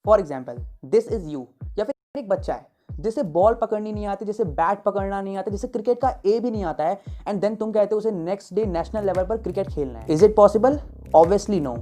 For example this is you, या फिर एक बच्चा है जिसे बॉल पकड़नी नहीं आती, जिसे बैट पकड़ना नहीं आता, जिसे क्रिकेट का ए भी नहीं आता है, एंड देन तुम कहते हो उसे नेक्स्ट डे नेशनल लेवल पर क्रिकेट खेलना है। Is it possible? Obviously no.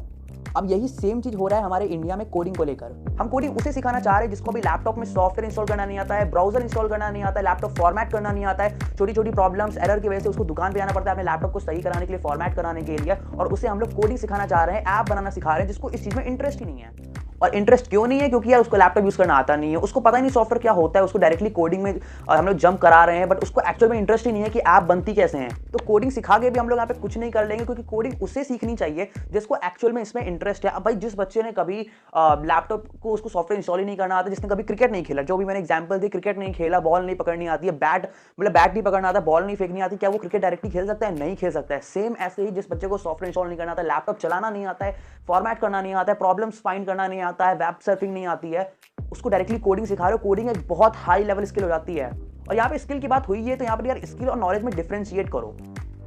अब यही सेम चीज हो रहा है हमारे इंडिया में कोडिंग को लेकर। हम कोडिंग उसे सिखाना चाह रहे हैं जिसको भी लैपटॉप में सॉफ्टवेयर इंस्टॉल करना नहीं आता है, ब्राउजर इंस्टॉल करना नहीं आता है, लैपटॉप फॉर्मेट करना नहीं आता है, छोटी छोटी प्रॉब्लम्स एरर की वजह से उसको दुकान पे जाना पड़ता है अपने लैपटॉप को सही कराने के लिए, फॉर्मेट कराने के लिए, और उसे हम लोग कोडिंग सिखाना चाह रहे हैं, ऐप बनाना सिखा रहे हैं जिसको इस चीज में इंटरेस्ट ही नहीं है। और इंटरेस्ट क्यों नहीं है? क्योंकि यार उसको लैपटॉप यूज करना आता नहीं है, उसको पता ही नहीं सॉफ्टवेयर क्या होता है, उसको डायरेक्टली कोडिंग में हम लोग जंप करा रहे हैं, बट उसको एक्चुअल में इंटरेस्ट ही नहीं है कि ऐप बनती कैसे हैं। तो कोडिंग सिखा के भी हम लोग यहाँ पे कुछ नहीं कर लेंगे, क्योंकि कोडिंग उसे सीखनी चाहिए जिसको एक्चुअल में इसमें इंटरेस्ट है। अब भाई जिस बच्चे ने कभी लैपटॉप को उसको सॉफ्टवेयर इंस्टॉल ही नहीं करना आता, जिसने कभी क्रिकेट नहीं खेला, जो भी मैंने एग्जाम्पल दी, क्रिकेट नहीं खेला, बॉल नहीं पकड़नी आती है, बैट नहीं पकड़ना आता, बॉल नहीं फेंकनी आती, क्या वो क्रिकेट डायरेक्टली खेल सकता है? नहीं खेल सकता है। सेम ऐसे ही जिस बच्चे को सॉफ्टवेयर इंस्टॉल नहीं करना आता, लैपटॉप चलाना नहीं आता है, फॉर्मेट करना नहीं आता है, प्रॉब्लम्स फाइंड करना नहीं आता है, वेब सर्फिंग नहीं आती है, उसको डायरेक्टली कोडिंग सिखा रहे हो। कोडिंग एक बहुत हाई लेवल स्किल हो जाती है। और यहाँ पे स्किल की बात हुई है तो यहाँ पर यार स्किल और नॉलेज में डिफरेंशिएट करो।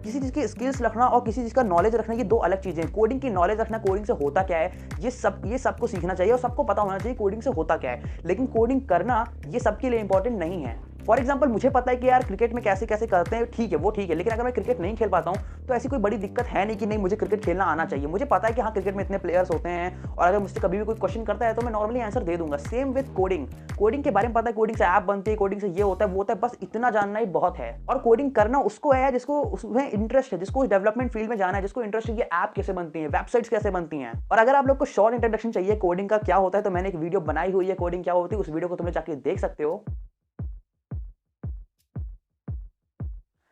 किसी चीज की स्किल्स रखना और किसी चीज का नॉलेज रखना, ये दो अलग चीजें हैं। कोडिंग की नॉलेज रखना, कोडिंग से होता क्या है, ये सबको सीखना चाहिए और सबको पता होना चाहिए कोडिंग से होता क्या है। लेकिन कोडिंग करना ये सबके लिए इंपॉर्टेंट नहीं है। फॉर एग्जाम्पल मुझे पता है कि यार क्रिकेट में कैसे कैसे करते हैं, ठीक है वो ठीक है, लेकिन अगर मैं क्रिकेट नहीं खेल पाता हूँ तो ऐसी कोई बड़ी दिक्कत है नहीं कि नहीं मुझे क्रिकेट खेलना आना चाहिए। मुझे पता है कि हाँ क्रिकेट में इतने प्लेयर्स होते हैं और अगर मुझसे कभी भी कोई क्वेश्चन करता है तो मैं नॉर्मली आंसर दे दूंगा। सेम विद कोडिंग, कोडिंग के बारे में पता है, कोडिंग से ऐप बनती है, कोडिंग से ये होता है वो होता है, बस इतना जानना ही बहुत है। और कोडिंग करना उसको है जिसको उसमें इंटरेस्ट है, जिसको डेवलपमेंट फील्ड में जाना है, जिसको इंटरेस्ट है कि ऐप कैसे बनती है, वेबसाइट्स कैसे बनती हैं। और अगर आप लोग को शॉर्ट इंट्रोडक्शन चाहिए कोडिंग का क्या होता है तो मैंने एक वीडियो बनाई हुई है कोडिंग क्या होती है, उस वीडियो को तुम जाके देख सकते हो।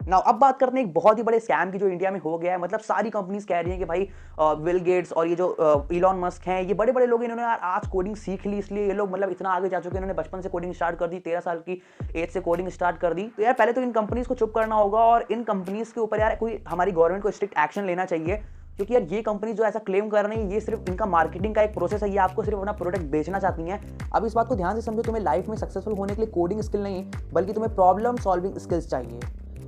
नाउ अब बात करते हैं एक बहुत ही बड़े स्कैम की जो इंडिया में हो गया है। मतलब सारी कंपनीज कह रही हैं कि भाई बिल गेट्स और ये जो इलॉन मस्क हैं, ये बड़े बड़े लोग, इन्होंने यार आज कोडिंग सीख ली, इसलिए ये लोग मतलब इतना आगे जा चुके हैं, इन्होंने बचपन से कोडिंग स्टार्ट कर दी, 13 साल की एज से कोडिंग स्टार्ट कर दी। तो यार पहले तो इन कंपनीज को चुप करना होगा और इन कंपनीज के ऊपर यार कोई हमारी गवर्नमेंट को स्ट्रिक्ट एक्शन लेना चाहिए। क्योंकि यार ये कंपनी जो ऐसा क्लेम कर रही है ये सिर्फ इनका मार्केटिंग का एक प्रोसेस है, ये आपको सिर्फ अपना प्रोडक्ट बेचना चाहती हैं। अब इस बात को ध्यान से समझो, तुम्हें लाइफ में सक्सेसफुल होने के लिए कोडिंग स्किल नहीं बल्कि तुम्हें प्रॉब्लम सॉल्विंग स्किल्स चाहिए।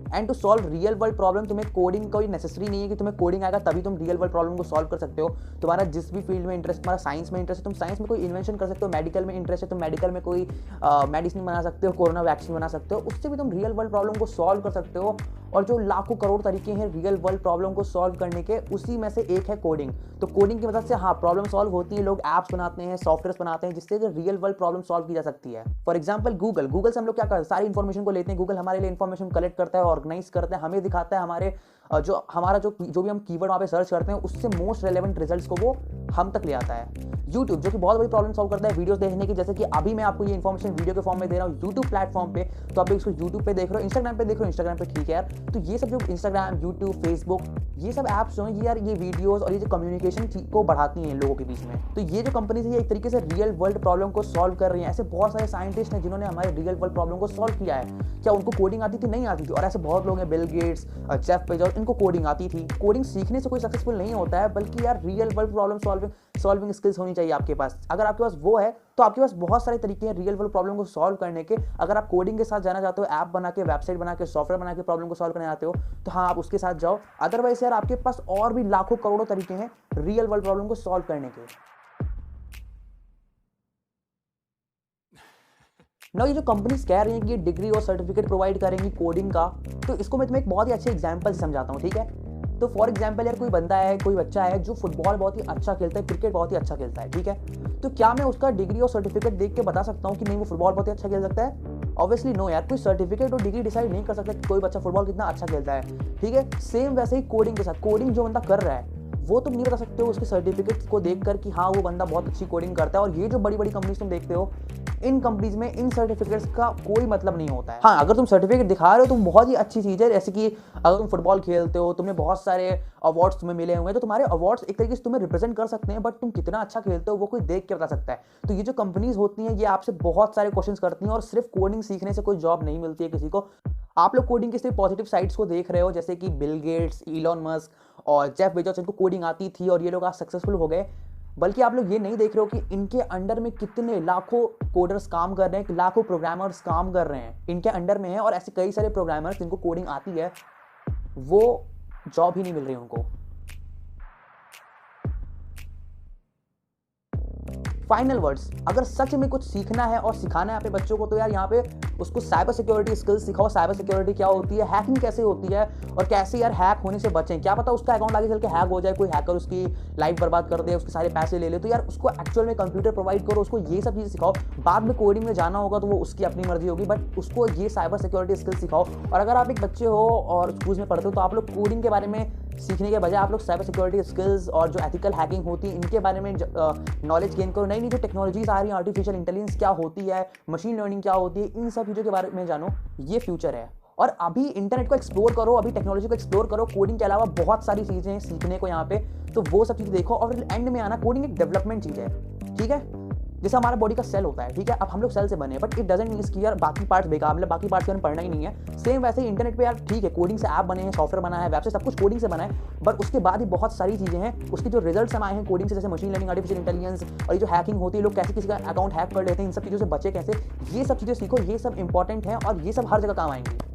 And to solve real world problem तुम्हें कोडिंग कोई नेसेसरी नहीं है कि तुम्हें कोडिंग आएगा तभी तुम रियल वर्ल्ड प्रॉब्लम को सॉल्व कर सकते हो। तुम्हारा जिस भी फील्ड में इंटरेस्ट, तुम्हारा साइंस में इंटरेस्ट है, तुम साइंस में कोई इन्वेंशन कर सकते हो, मेडिकल में इंटरेस्ट है, तुम मेडिकल में कोई मेडिसिन बना सकते हो, कोरोना वैक्सीन बना सकते हो, उससे भी तुम रियल वर्ल्ड प्रॉब्लम को सॉल्व कर सकते हो। और जो लाखों करोड़ तरीके हैं रियल वर्ल्ड प्रॉब्लम को सॉल्व करने के, उसी में से एक है कोडिंग। तो कोडिंग की मदद से हाँ प्रॉब्लम सॉल्व होती है, लोग ऐप्स बनाते हैं, सॉफ्टवेयर बनाते हैं जिससे रियल वर्ल्ड प्रॉब्लम सॉल्व की जा सकती है। फॉर एग्जाम्पल गूगल से हम लोग क्या करते हैं, सारी इन्फॉर्मेशन को लेते हैं, गूगल हमारे लिए इन्फॉर्मेशन कलेक्ट करता है, ऑर्गेनाइज करता है, हमें दिखाता है हमारे जो भी हम कीवर्ड वहाँ पे सर्च करते हैं उससे मोस्ट रेलेवेंट रिजल्ट्स को वो हम तक ले आता है। यूट्यूब जो कि बहुत बड़ी प्रॉब्लम सॉल्व करता है वीडियोस देखने की, जैसे कि अभी मैं आपको ये इन्फॉर्मेशन वीडियो के फॉर्म में दे रहा हूँ यूट्यूब प्लेटफॉर्म पे, तो आप इसको यूट्यूब पे देख रहे हो, इंस्टाग्राम पे देख रहे हो, इंस्टाग्राम पे ठीक है यार। तो ये सब जो इंस्टाग्राम, यूट्यूब, फेसबुक, ये सब ऐप्स जो हैं यार, ये वीडियोस और ये जो कम्युनिकेशन को बढ़ाती हैं लोगों के बीच में। तो ये जो कंपनीज है ये एक तरीके से रियल वर्ल्ड प्रॉब्लम को सॉल्व कर रही है। ऐसे बहुत सारे साइंटिस्ट हैं जिन्होंने हमारे रियल वर्ल्ड प्रॉब्लम को सॉल्व किया है। क्या उनको कोडिंग आती थी? नहीं आती थी। और ऐसे बहुत लोग हैं, बिल गेट्स, जेफ बेजोस, इनको कोडिंग आती थी। कोडिंग सीखने से कोई सक्सेसफुल नहीं होता है, बल्कि यार real world problem solving skills होनी चाहिए आपके पास। अगर आपके पास वो है तो आपके पास बहुत सारे तरीके हैं रियल वर्ल्ड प्रॉब्लम को सॉल्व करने के। अगर आप कोडिंग के साथ जाना चाहते हो, ऐप बना के, वेबसाइट बना के, सॉफ्टवेयर बना के प्रॉब्लम को सॉल्व करने आते हो, तो हाँ आप उसके साथ जाओ। अदरवाइज यार आपके पास और भी लाखों करोड़ों तरीके हैं रियल वर्ल्ड प्रॉब्लम को सॉल्व करने के। ना ये जो कंपनीज कह रही हैं कि ये डिग्री और सर्टिफिकेट प्रोवाइड करेंगी कोडिंग का, तो इसको मैं तुम्हें एक बहुत ही अच्छे एग्जांपल से समझाता हूँ, ठीक है। तो फॉर एग्जांपल यार कोई बंदा है, कोई बच्चा है जो फुटबॉल बहुत ही अच्छा खेलता है, क्रिकेट बहुत ही अच्छा खेलता है, ठीक है। तो क्या मैं उसका डिग्री और सर्टिफिकेट देख के बता सकता हूँ कि नहीं वो फुटबॉल बहुत ही अच्छा खेल सकता है? ऑब्वियसली नो यार, कोई सर्टिफिकेट और डिग्री डिसाइड नहीं कर सकता कि कोई बच्चा फुटबॉल कितना अच्छा खेलता है, ठीक है। सेम वैसे ही कोडिंग के साथ, कोडिंग जो बंदा कर रहा है वो तुम नहीं बता सकते हो उसके सर्टिफिकेट्स को देखकर कि हाँ वो बंदा बहुत अच्छी कोडिंग करता है। और ये जो बड़ी बड़ी कंपनीज तुम देखते हो, इन कंपनीज में इन सर्टिफिकेट्स का कोई मतलब नहीं होता है। हाँ अगर तुम सर्टिफिकेट दिखा रहे हो तुम बहुत ही अच्छी चीज़ है, जैसे कि अगर तुम फुटबॉल खेलते हो, तुम्हें बहुत सारे अवार्ड्स तुम्हें मिले हुए हैं, तो तुम्हारे अवार्ड्स एक तरीके से तुम्हें रिप्रेजेंट कर सकते हैं, बट तुम कितना अच्छा खेलते हो वो कोई देख के बता सकता है। तो ये जो कंपनीज होती हैं ये आपसे बहुत सारे क्वेश्चन करती हैं, और सिर्फ कोडिंग सीखने से कोई जॉब नहीं मिलती है किसी को। आप लोग कोडिंग के सिर्फ पॉजिटिव साइड्स को देख रहे हो, जैसे कि बिल गेट्स, इलॉन मस्क और जेफ बेजोस, इनको कोडिंग आती थी और ये लोग आज सक्सेसफुल हो गए। बल्कि आप लोग ये नहीं देख रहे हो कि इनके अंडर में कितने लाखों कोडर्स काम कर रहे हैं, लाखों प्रोग्रामर्स काम कर रहे हैं इनके अंडर में है। और ऐसे कई सारे प्रोग्रामर्स जिनको कोडिंग आती है वो जॉब ही नहीं मिल रही उनको। फाइनल वर्ड्स, अगर सच में कुछ सीखना है और सिखाना है अपने बच्चों को तो यार यहाँ पे उसको साइबर सिक्योरिटी स्किल्स सिखाओ। साइबर सिक्योरिटी क्या होती है, हैकिंग कैसे होती है और कैसे यार हैक होने से बचें। क्या पता उसका अकाउंट आगे चल के हैक हो जाए, कोई हैकर उसकी लाइफ बर्बाद कर दे, उसके सारे पैसे ले ले। तो यार उसको एक्चुअल में कंप्यूटर प्रोवाइड करो, उसको ये सब चीज़ें सिखाओ। बाद में कोडिंग में जाना होगा तो वो उसकी अपनी मर्जी होगी, बट उसको ये साइबर सिक्योरिटी स्किल्स सिखाओ। और अगर आप एक बच्चे हो और स्कूल में पढ़ते हो तो आप लोग कोडिंग के बारे में सीखने के बजाय आप लोग साइबर सिक्योरिटी स्किल्स और जो एथिकल हैकिंग होती है इनके बारे में नॉलेज गेन करो। नई नई जो टेक्नोलॉजीज आ रही हैं, आर्टिफिशियल इंटेलिजेंस क्या होती है, मशीन लर्निंग क्या होती है, इन सब चीज़ों के बारे में जानो। ये फ्यूचर है। और अभी इंटरनेट को एक्सप्लोर करो, अभी टेक्नोलॉजी को एक्सप्लोर करो। कोडिंग के अलावा बहुत सारी चीज़ें हैं सीखने को यहाँ पे, तो वो सब चीज़ें देखो। और एंड में आना, कोडिंग एक डेवलपमेंट चीज़ है, ठीक है। जैसे हमारा बॉडी का सेल होता है, ठीक है, अब हम लोग सेल से बने, बट इट डजंट मीन कि यार बाकी पार्ट्स बेकार, मतलब बाकी पार्ट्स के बारे में पढ़ना ही नहीं है। सेम वैसे ही इंटरनेट पे यार ठीक है, कोडिंग से ऐप बने हैं, सॉफ्टवेयर बना है, वेबसाइट, सब कुछ कोडिंग से बना है, बट उसके बाद ही बहुत सारी चीज़ें हैं उसके जो रिजल्ट्स हम आए हैं कोडिंग से, जैसे मशीन लर्निंग, आर्टिफिशियल इंटेलिजेंस और ये जो हैकिंग होती है, लोग कैसे किसी का अकाउंट हैक कर लेते हैं, इन सब चीज़ों से बचे कैसे, ये सब चीज़ें सीखो। ये सब इंपॉर्टेंट है और ये सब हर जगह काम आएंगे।